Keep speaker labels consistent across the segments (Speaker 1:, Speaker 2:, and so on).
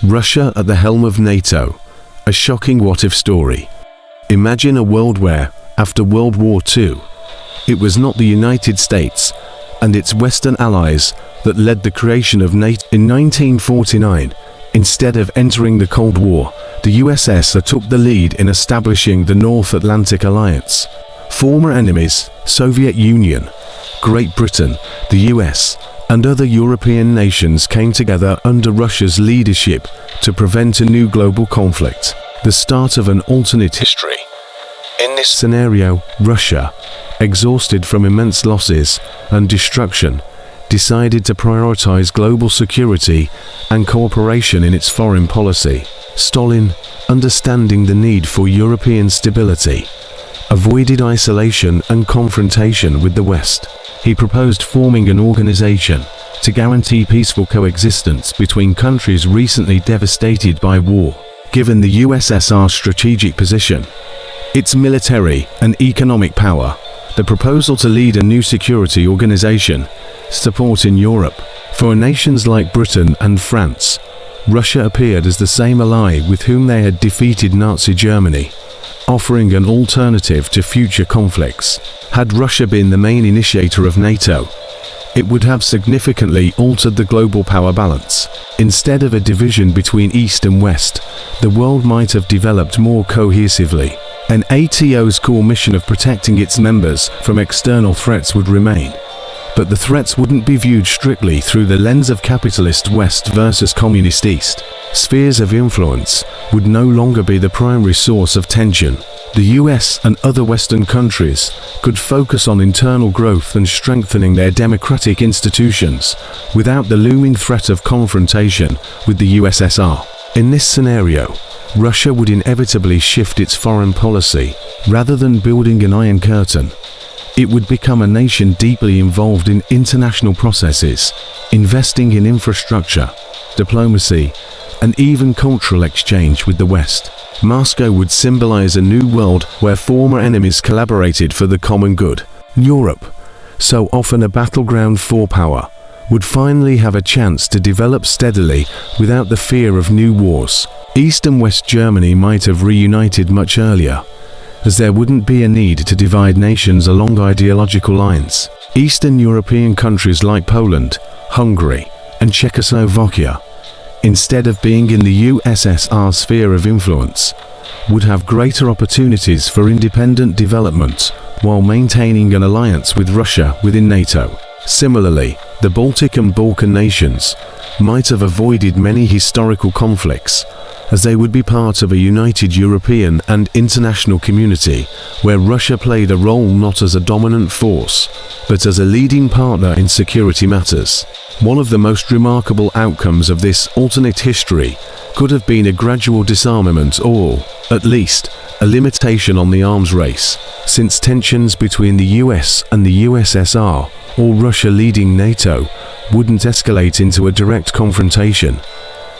Speaker 1: Russia at the helm of NATO. A shocking what-if story. Imagine a world where, after World War II, it was not the United States and its Western allies that led the creation of NATO. In 1949, instead of entering the Cold War, the USSR took the lead in establishing the North Atlantic Alliance. Former enemies, Soviet Union, Great Britain, the US, and other European nations came together under Russia's leadership to prevent a new global conflict, the start of an alternate history. In this scenario, Russia, exhausted from immense losses and destruction, decided to prioritize global security and cooperation in its foreign policy. Stalin, understanding the need for European stability, avoided isolation and confrontation with the West. He proposed forming an organization to guarantee peaceful coexistence between countries recently devastated by war. Given the USSR's strategic position, its military and economic power, the proposal to lead a new security organization, support in Europe, for nations like Britain and France, Russia appeared as the same ally with whom they had defeated Nazi Germany, offering an alternative to future conflicts. Had Russia been the main initiator of NATO, it would have significantly altered the global power balance. Instead of a division between East and West, the world might have developed more cohesively. And NATO's core mission of protecting its members from external threats would remain. But the threats wouldn't be viewed strictly through the lens of capitalist West versus communist East. Spheres of influence would no longer be the primary source of tension. The US and other Western countries could focus on internal growth and strengthening their democratic institutions without the looming threat of confrontation with the USSR. In this scenario, Russia would inevitably shift its foreign policy. Rather than building an iron curtain, it would become a nation deeply involved in international processes, investing in infrastructure, diplomacy, and even cultural exchange with the West. Moscow would symbolize a new world where former enemies collaborated for the common good. Europe, so often a battleground for power, would finally have a chance to develop steadily without the fear of new wars. East and West Germany might have reunited much earlier, as there wouldn't be a need to divide nations along ideological lines. Eastern European countries like Poland, Hungary, and Czechoslovakia, instead of being in the USSR sphere of influence, would have greater opportunities for independent development while maintaining an alliance with Russia within NATO. Similarly, the Baltic and Balkan nations might have avoided many historical conflicts, as they would be part of a united European and international community where Russia played a role not as a dominant force, but as a leading partner in security matters. One of the most remarkable outcomes of this alternate history could have been a gradual disarmament or, at least, a limitation on the arms race, since tensions between the US and the USSR, or Russia leading NATO, wouldn't escalate into a direct confrontation.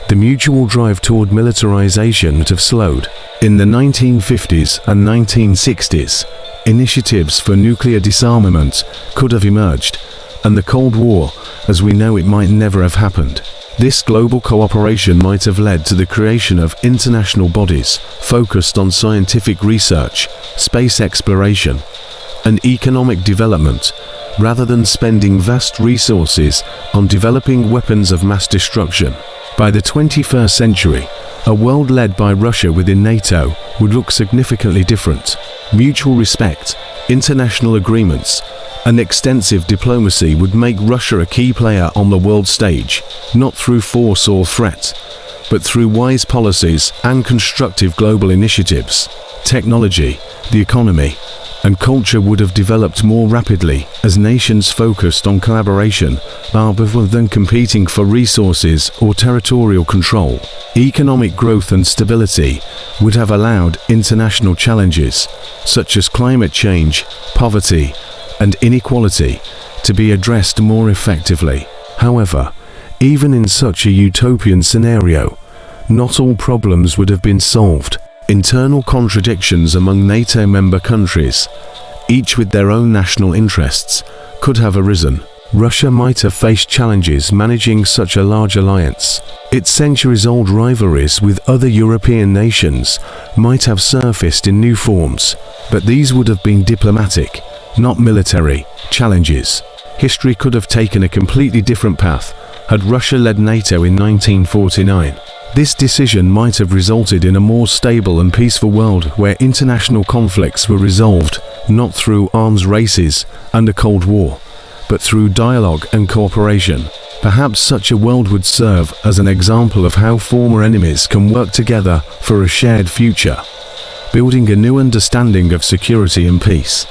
Speaker 1: The mutual drive toward militarization would have slowed. In the 1950s and 1960s, initiatives for nuclear disarmament could have emerged, and the Cold War, as we know it, might never have happened. This global cooperation might have led to the creation of international bodies focused on scientific research, space exploration, and economic development, rather than spending vast resources on developing weapons of mass destruction. By the 21st century, a world led by Russia within NATO would look significantly different. Mutual respect, international agreements, and extensive diplomacy would make Russia a key player on the world stage, not through force or threat, but through wise policies and constructive global initiatives. Technology, the economy, and culture would have developed more rapidly as nations focused on collaboration rather than competing for resources or territorial control. Economic growth and stability would have allowed international challenges, such as climate change, poverty, and inequality, to be addressed more effectively. However, even in such a utopian scenario, not all problems would have been solved. Internal contradictions among NATO member countries, each with their own national interests, could have arisen. Russia might have faced challenges managing such a large alliance. Its centuries-old rivalries with other European nations might have surfaced in new forms, but these would have been diplomatic, not military, challenges. History could have taken a completely different path had Russia led NATO in 1949. This decision might have resulted in a more stable and peaceful world where international conflicts were resolved not through arms races and a Cold War, but through dialogue and cooperation. Perhaps such a world would serve as an example of how former enemies can work together for a shared future, building a new understanding of security and peace.